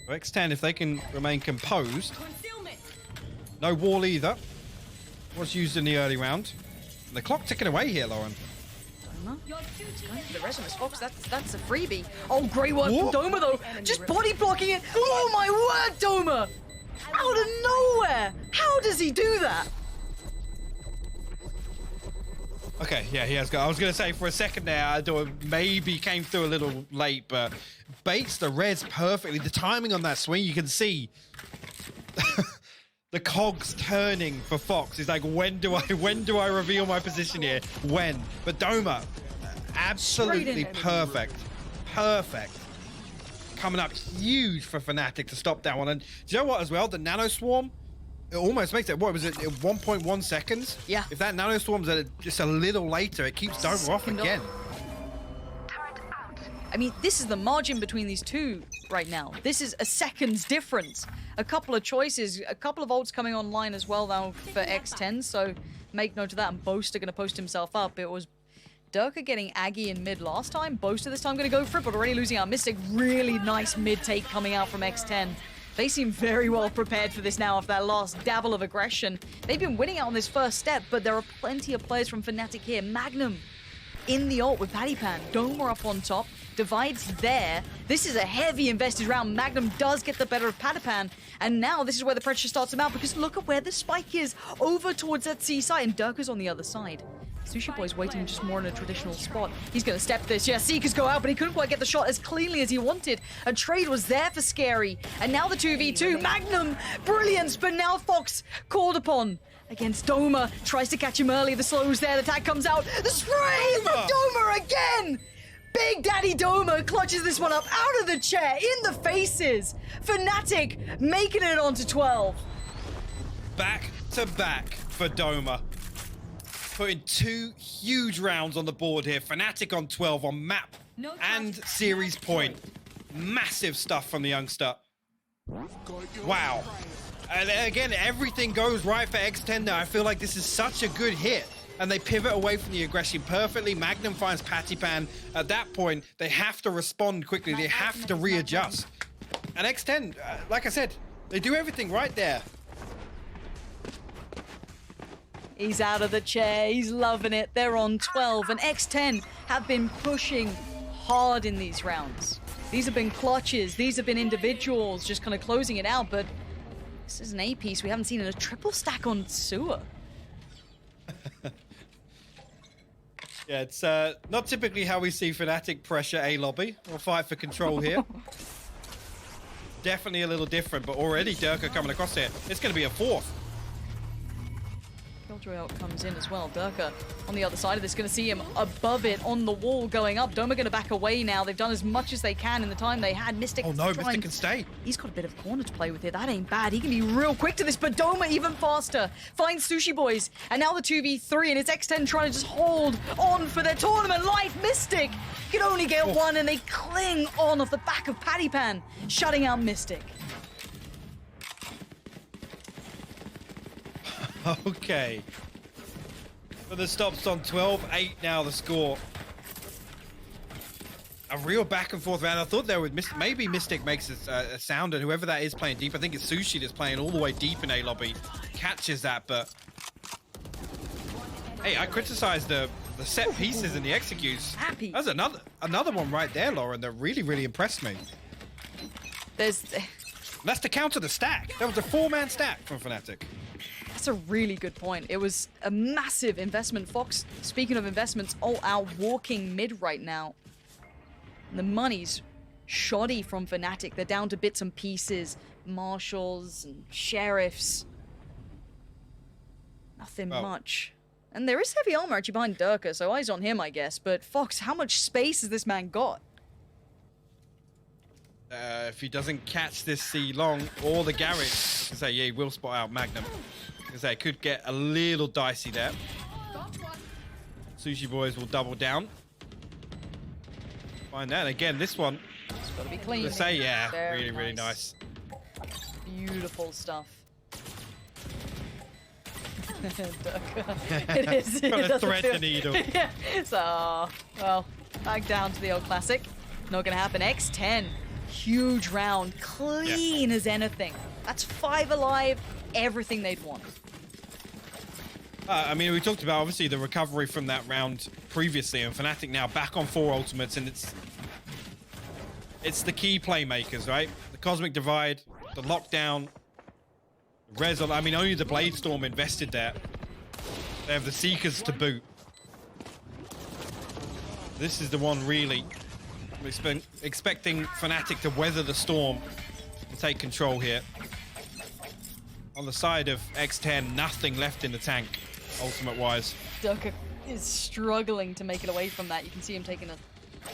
So X10, if they can remain composed. No wall either. Was used in the early round. And the clock ticking away here, Lauren. Doma going for the Resimus Fox. That's a freebie. Oh, great work from Doma though. Just body blocking it. Oh my word, Doma! Out of nowhere! How does he do that? Okay, yeah, he has got. I was going to say for a second there, I thought maybe came through a little late, but baits the res perfectly. The timing on that swing, you can see the cogs turning for Fox. He's like, when do I reveal my position here? When? But Doma, absolutely perfect. Perfect. Coming up huge for Fnatic to stop that one. And do you know what as well? The Nano Swarm, it almost makes it, what was it, 1.1 seconds? Yeah. If that Nano Swarm's at just a little later, it keeps Doma off again. I mean, this is the margin between these two right now. This is a second's difference. A couple of choices, a couple of ults coming online as well now for X10, so make note of that. And Boaster going to post himself up. It was Durka getting Aggie in mid last time. Boaster this time going to go for it, but already losing out. Mystic, really nice mid take coming out from X10. They seem very well prepared for this now after that last dabble of aggression. They've been winning out on this first step, but there are plenty of players from Fnatic here. Magnum in the ult with Patty Pan. Doma up on top. Divide's there. This is a heavy invested round. Magnum does get the better of Patty Pan. And now this is where the pressure starts him out, because look at where the spike is. Over towards that C side, and Durka's on the other side. Sushi Boy's waiting just more in a traditional spot. He's going to step this. Yeah, Seekers go out, but he couldn't quite get the shot as cleanly as he wanted. A trade was there for Scary. And now the 2v2. Magnum, brilliance, but now Fox called upon against Doma. Tries to catch him early. The slow's there. The tag comes out. The spray for Doma again! Big Daddy Doma clutches this one up out of the chair, in the faces. Fnatic making it onto 12. Back to back for Doma. Putting 2 huge rounds on the board here. Fnatic on 12 on map and series point. Massive stuff from the youngster. Wow. And again, everything goes right for X10 now. I feel like this is such a good hit. And they pivot away from the aggression perfectly. Magnum finds Patty Pan. At that point, they have to respond quickly. They have to readjust. And X10, like I said, they do everything right there. He's out of the chair. He's loving it. They're on 12. And X10 have been pushing hard in these rounds. These have been clutches. These have been individuals just kind of closing it out. But this is an A piece we haven't seen in a triple stack on Sewer. Yeah, it's not typically how we see Fnatic pressure A lobby or fight for control here. Definitely a little different, but already Durka coming across here. It's going to be a fourth. Shroud comes in as well. Durka on the other side of this, going to see him above it on the wall going up. Doma going to back away now. They've done as much as they can in the time they had. Mystic. Oh no, Mystic can stay. He's got a bit of a corner to play with here. That ain't bad. He can be real quick to this, but Doma even faster. Finds Sushi Boys, and now the 2v3, and it's X10 trying to just hold on for their tournament life. Mystic can only get one, and they cling on off the back of Patty Pan, shutting out Mystic. Okay. But the stops on 12-8 now, the score. A real back and forth round. I thought there would maybe Mystic makes a sound, and whoever that is playing deep, I think it's Sushi that's playing all the way deep in A lobby, catches that, but hey, I criticized the set pieces and the executes. Happy. That's another one right there, Lauren, that really impressed me. That's to counter the stack. That was a 4-man stack from Fnatic. That's a really good point. It was a massive investment. Fox, speaking of investments, all out walking mid right now. And the money's shoddy from Fnatic. They're down to bits and pieces. Marshals and sheriffs. Nothing much. And there is heavy armor actually behind Durka, so eyes on him, I guess. But Fox, how much space has this man got? If he doesn't catch this C long or the garage, I say, yeah, he will spot out Magnum. Because they could get a little dicey there. Sushi Boys will double down. Find that. Again, this one. It's got to be clean. I say, yeah, Very really nice. Beautiful stuff. It is. Trying to thread the needle. Yeah. So, well, back down to the old classic. Not going to happen. X10. Huge round. Clean as anything. That's 5 alive. Everything they'd want. I mean, we talked about, obviously, the recovery from that round previously, and Fnatic now back on 4 ultimates, and it's the key playmakers, right? The Cosmic Divide, the Lockdown, Rezol. I mean, only the Blade Storm invested there. They have the Seekers to boot. This is the one really expecting Fnatic to weather the storm and take control here. On the side of X10, nothing left in the tank, ultimate-wise. Durka is struggling to make it away from that. You can see him taking a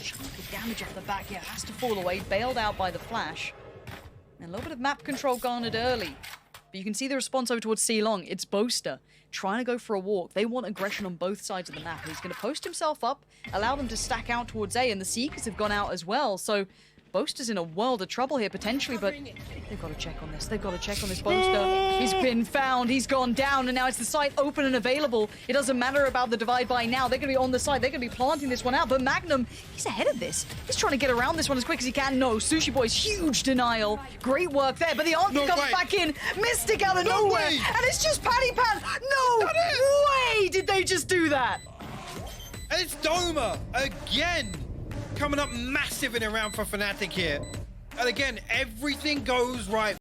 chunk of damage off the back here. Has to fall away, bailed out by the flash. And a little bit of map control garnered early. But you can see the response over towards C-Long. It's Boaster trying to go for a walk. They want aggression on both sides of the map. He's going to post himself up, allow them to stack out towards A, and the Seekers have gone out as well. So Boaster's in a world of trouble here, potentially, but they've got to check on this. They've got to check on this Boaster. He's been found. He's gone down, and now it's the site open and available. It doesn't matter about the divide by now. They're going to be on the side. They're going to be planting this one out, but Magnum, he's ahead of this. He's trying to get around this one as quick as he can. No, Sushi Boys, huge denial. Great work there, but the answer comes back in. Mystic out of nowhere, and it's just Patty Pan. No way did they just do that. And it's Doma again. Coming up massive in a round for Fnatic here. And again, everything goes right